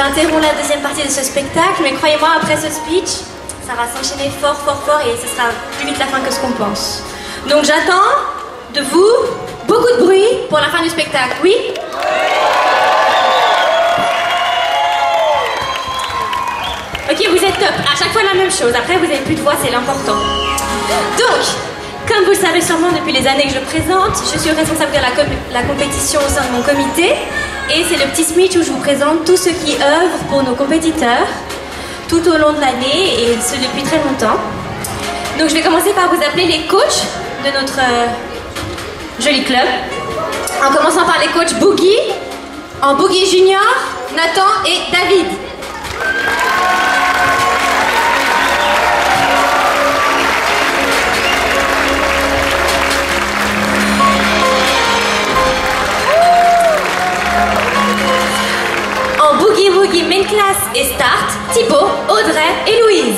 j'interromps la deuxième partie de ce spectacle, mais croyez-moi, après ce speech, ça va s'enchaîner fort, fort, fort, et ce sera plus vite la fin que ce qu'on pense. Donc j'attends de vous beaucoup de bruit pour la fin du spectacle, oui? Ok, vous êtes top. À chaque fois la même chose. Après, vous n'avez plus de voix, c'est l'important. Donc, comme vous le savez sûrement depuis les années que je présente, je suis responsable de la compétition au sein de mon comité. Et c'est le petit speech où je vous présente tous ceux qui œuvrent pour nos compétiteurs tout au long de l'année et ce depuis très longtemps. Donc, je vais commencer par vous appeler les coachs de notre joli club. En commençant par les coachs Boogie, en Boogie Junior, Nathan et David. En Boogie Woogie Main Class et Start, Thibaut, Audrey et Louise.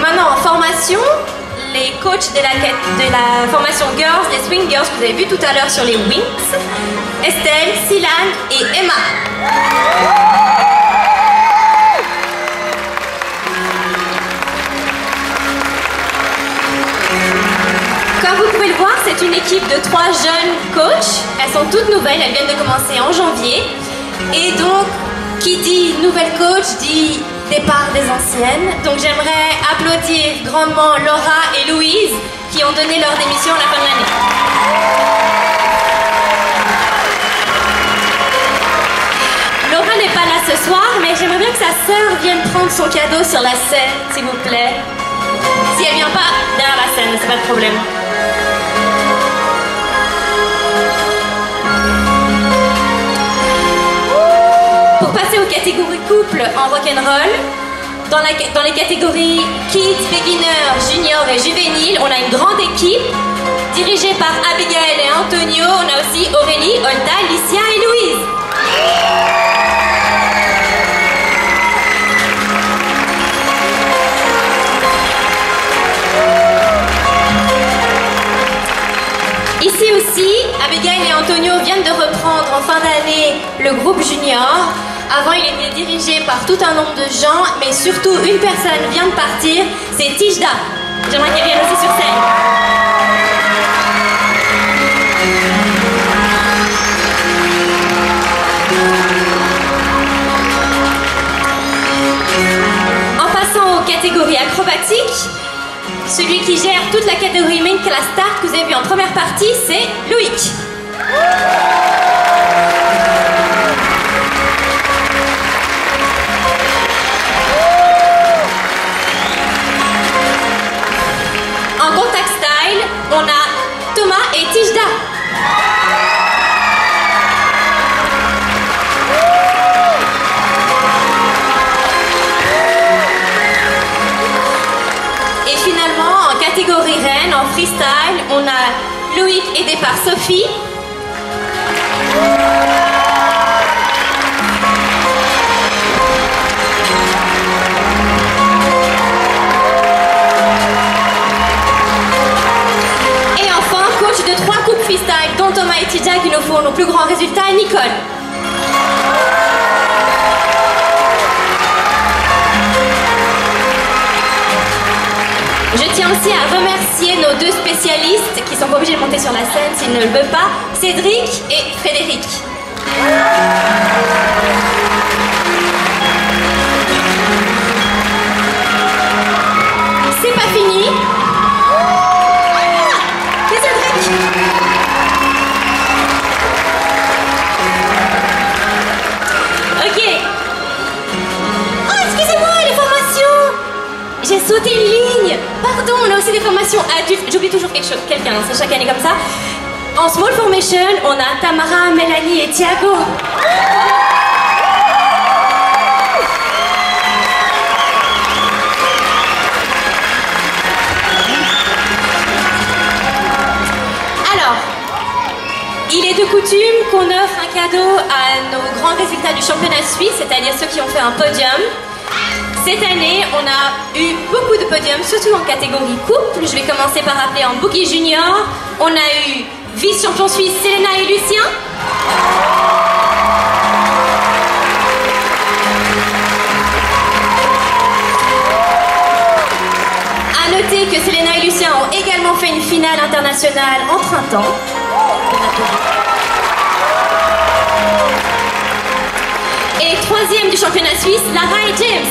Maintenant en formation, les coachs de la formation Girls, les Swing Girls que vous avez vu tout à l'heure sur les Wings, Estelle, Silane et Emma. Comme vous pouvez le voir, c'est une équipe de 3 jeunes coachs. Elles sont toutes nouvelles, elles viennent de commencer en janvier. Et donc, qui dit nouvelle coach dit départ des anciennes. Donc j'aimerais applaudir grandement Laura et Louise qui ont donné leur démission à la fin de l'année. Laura n'est pas là ce soir, mais j'aimerais bien que sa sœur vienne prendre son cadeau sur la scène, s'il vous plaît. Si elle vient pas derrière la scène, c'est pas de problème. Pour passer aux catégories couple en rock'n'roll, dans les catégories Kids, Beginner, Junior et Juvénile, on a une grande équipe dirigée par Abigail et Antonio. On a aussi Aurélie, Olta, Licia et Louise. Ici aussi, Abigail et Antonio viennent de reprendre en fin d'année le groupe Junior. Avant, il était dirigé par tout un nombre de gens, mais surtout une personne vient de partir, c'est Tijda. J'aimerais qu'elle vienne aussi sur scène. En passant aux catégories acrobatiques, celui qui gère toute la catégorie Main Class Start que vous avez vu en première partie, c'est Loïc. En Contact Style, on a Thomas et Tijda. Et finalement, en catégorie reine, en freestyle, on a Loïc aidé par Sophie. Et enfin, coach de 3 couples freestyle, dont Thomas et Tidja qui nous font nos plus grands résultats, Nicole. Je tiens aussi à remercier nos 2 spécialistes qui sont pas obligés de monter sur la scène s'ils ne le veulent pas, Cédric et Frédéric. C'est pas fini. C'est Cédric. Ok. Oh, excusez-moi, les formations. J'ai sauté une ligne. Pardon, on a aussi des formations adultes. J'oublie toujours quelqu'un, c'est chaque année comme ça. En Small Formation, on a Tamara, Mélanie et Thiago. Alors, il est de coutume qu'on offre un cadeau à nos grands résultats du championnat suisse, c'est-à-dire ceux qui ont fait un podium. Cette année, on a eu beaucoup de podiums, surtout en catégorie couple. Je vais commencer par appeler en boogie junior. On a eu vice-champion suisse Selena et Lucien. A noter que Selena et Lucien ont également fait une finale internationale en printemps. Et troisième du championnat suisse, Lara et James.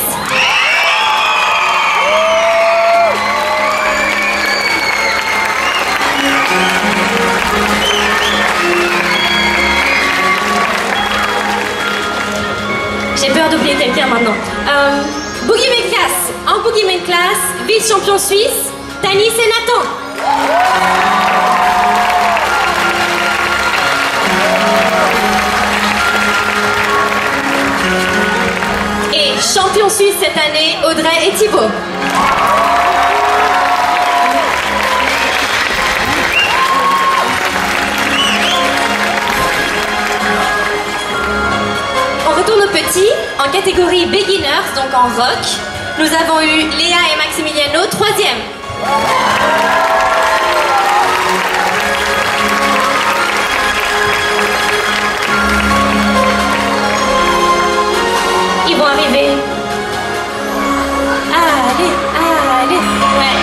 J'ai peur d'oublier quelqu'un maintenant. Boogie Main Class. En Boogie Main Class, vice-champion suisse, Tanis et Nathan. Et champion suisse cette année, Audrey et Thibaut. On retourne au petit, en catégorie beginners, donc en rock. Nous avons eu Léa et Maximiliano, troisième. Ils vont arriver. Allez, allez, ouais.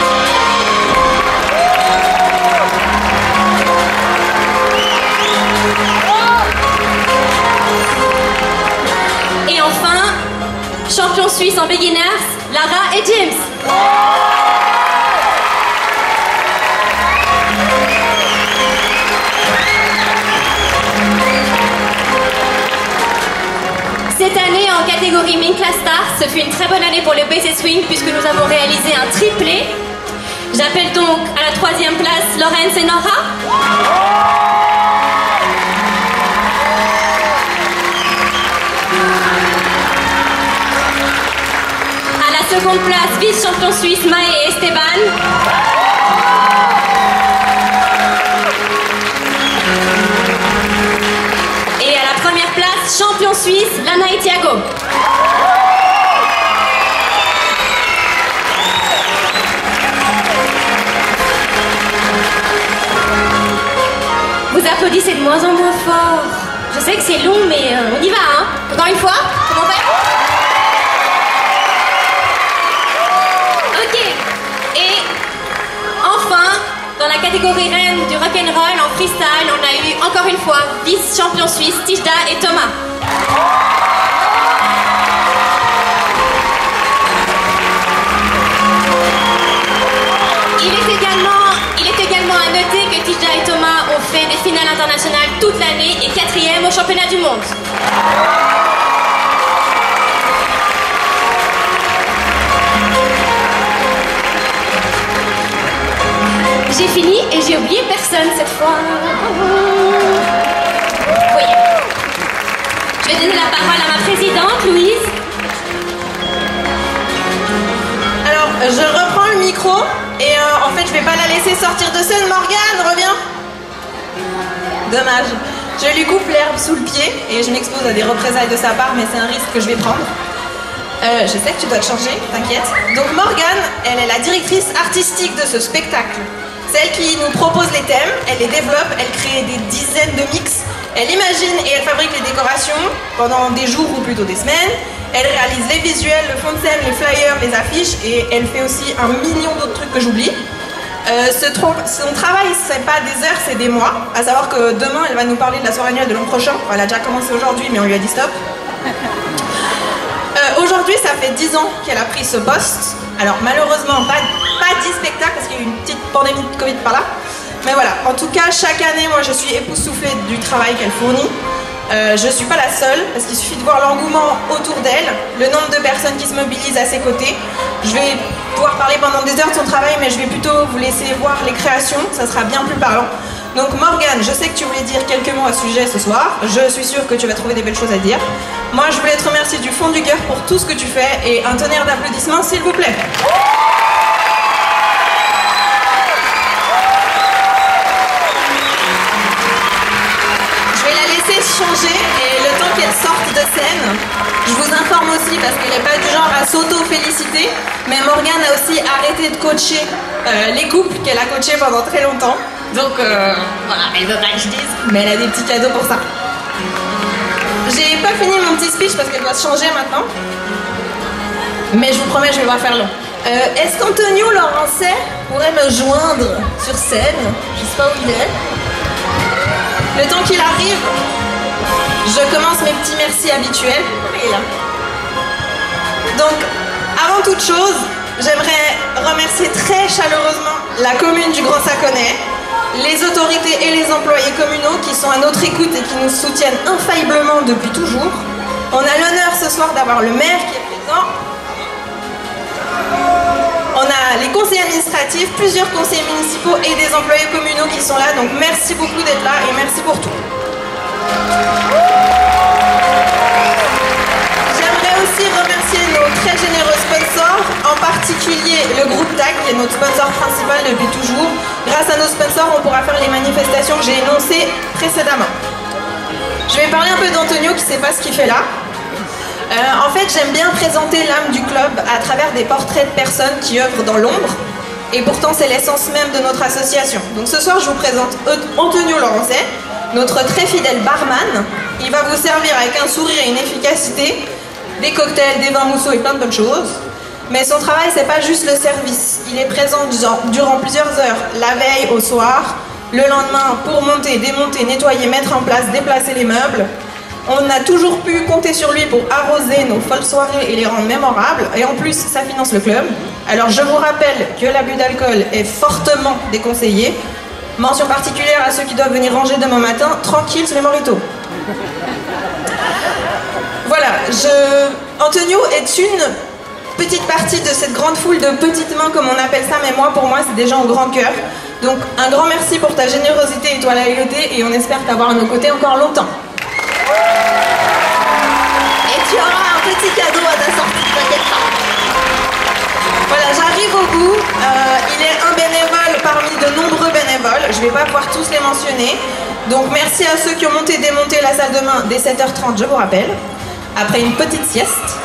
Et enfin, champion suisse en beginners, Lara et James. Cette année, en catégorie Main Class Star, ce fut une très bonne année pour le BC Swing puisque nous avons réalisé un triplé. J'appelle donc à la troisième place Laurence et Nora. À la seconde place, vice-champion suisse Maë et Esteban. Et à la première place, champion suisse, Lana et Thiago. Vous applaudissez de moins en moins fort. Je sais que c'est long, mais on y va, hein. Encore une fois, comment on fait? Ok. Et enfin, dans la catégorie reine du rock'n'roll en freestyle, on a eu encore une fois vice-champion suisse, Tijda et Thomas. Il est également à noter que Tijda et Thomas ont fait des finales internationales toute l'année et quatrième au championnat du monde. J'ai fini et j'ai oublié personne cette fois. Oui. Je vais donner la parole à ma présidente, Louise. Alors, je reprends le micro et en fait, je vais pas la laisser sortir de scène. Morgane, reviens. Dommage. Je lui coupe l'herbe sous le pied et je m'expose à des représailles de sa part, mais c'est un risque que je vais prendre. Je sais que tu dois te changer, t'inquiète. Donc Morgane, elle est la directrice artistique de ce spectacle. Celle qui nous propose les thèmes, elle les développe, elle crée des dizaines de mix, elle imagine et elle fabrique les décorations pendant des jours ou plutôt des semaines. Elle réalise les visuels, le fond de scène, les flyers, les affiches et elle fait aussi un million d'autres trucs que j'oublie. Son travail, c'est pas des heures, c'est des mois. À savoir que demain, elle va nous parler de la soirée annuelle de l'an prochain. Enfin, elle a déjà commencé aujourd'hui, mais on lui a dit stop. Aujourd'hui, ça fait 10 ans qu'elle a pris ce poste. Alors malheureusement, pas 10 spectacles parce qu'il y a eu une petite pandémie de Covid par là. Mais voilà, en tout cas, chaque année, moi, je suis époustouflée du travail qu'elle fournit. Je ne suis pas la seule, parce qu'il suffit de voir l'engouement autour d'elle, le nombre de personnes qui se mobilisent à ses côtés. Je vais pouvoir parler pendant des heures de son travail, mais je vais plutôt vous laisser voir les créations, ça sera bien plus parlant. Donc Morgane, je sais que tu voulais dire quelques mots à ce sujet ce soir, je suis sûre que tu vas trouver des belles choses à dire. Moi, je voulais te remercier du fond du cœur pour tout ce que tu fais, et un tonnerre d'applaudissements, s'il vous plaît. aussi parce qu'elle n'est pas du genre à s'auto-féliciter, mais Morgane a aussi arrêté de coacher les couples qu'elle a coachés pendant très longtemps. Donc voilà, elle veut pas que je dise, mais elle a des petits cadeaux pour ça. J'ai pas fini mon petit speech parce qu'elle doit se changer maintenant. Mais je vous promets, je vais pas faire long. Est-ce qu'Antonio Laurencet pourrait me joindre sur scène? Je sais pas où il est. Le temps qu'il arrive, je commence mes petits merci habituels. Il est là. Donc, avant toute chose, j'aimerais remercier très chaleureusement la commune du Grand Saconnet, les autorités et les employés communaux qui sont à notre écoute et qui nous soutiennent infailliblement depuis toujours. On a l'honneur ce soir d'avoir le maire qui est présent. On a les conseillers administratifs, plusieurs conseillers municipaux et des employés communaux qui sont là. Donc merci beaucoup d'être là et merci pour tout. J'aimerais aussi remercier nos très généreux sponsors, en particulier le groupe TAG, qui est notre sponsor principal depuis toujours. Grâce à nos sponsors, on pourra faire les manifestations que j'ai énoncées précédemment. Je vais parler un peu d'Antonio qui ne sait pas ce qu'il fait là. En fait, j'aime bien présenter l'âme du club à travers des portraits de personnes qui œuvrent dans l'ombre. Et pourtant, c'est l'essence même de notre association. Donc ce soir, je vous présente Antonio Laurencet, notre très fidèle barman. Il va vous servir avec un sourire et une efficacité des cocktails, des vins mousseux et plein de bonnes choses. Mais son travail, c'est pas juste le service. Il est présent durant plusieurs heures, la veille au soir, le lendemain pour monter, démonter, nettoyer, mettre en place, déplacer les meubles. On a toujours pu compter sur lui pour arroser nos folles soirées et les rendre mémorables. Et en plus, ça finance le club. Alors je vous rappelle que l'abus d'alcool est fortement déconseillé. Mention particulière à ceux qui doivent venir ranger demain matin, tranquille sur les moritos. Voilà, Antonio est une petite partie de cette grande foule de petites mains, comme on appelle ça, mais pour moi, c'est des gens au grand cœur. Donc, un grand merci pour ta générosité et ta loyauté, et on espère t'avoir à nos côtés encore longtemps. Et tu auras un petit cadeau à ta sortie, t'inquiète pas. Voilà, j'arrive au bout. Il est un bénévole parmi de nombreux bénévoles. Je ne vais pas pouvoir tous les mentionner. Donc, merci à ceux qui ont monté et démonté la salle de bain dès 7h30, je vous rappelle, après une petite sieste.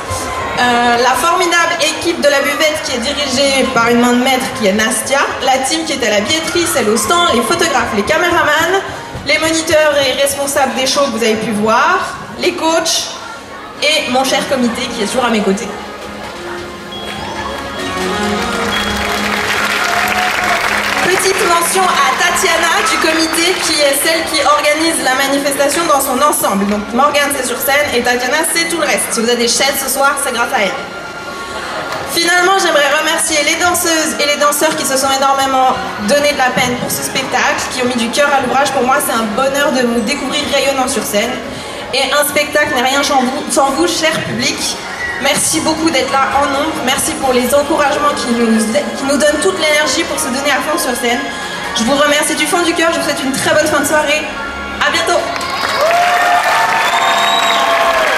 La formidable équipe de la buvette qui est dirigée par une main de maître qui est Nastia, la team qui est à la billetterie, celle au stand, les photographes, les caméramans, les moniteurs et responsables des shows que vous avez pu voir, les coachs et mon cher comité qui est toujours à mes côtés. Petite mention à Tatiana du comité qui est celle qui organise la manifestation dans son ensemble. Donc Morgane c'est sur scène et Tatiana c'est tout le reste. Si vous avez des chaises ce soir, c'est grâce à elle. Finalement, j'aimerais remercier les danseuses et les danseurs qui se sont énormément donné de la peine pour ce spectacle, qui ont mis du cœur à l'ouvrage. Pour moi, c'est un bonheur de vous découvrir rayonnant sur scène. Et un spectacle n'est rien sans vous, cher public. Merci beaucoup d'être là en nombre. Merci pour les encouragements qui nous donnent toute l'énergie pour se donner à fond sur scène. Je vous remercie du fond du cœur. Je vous souhaite une très bonne fin de soirée.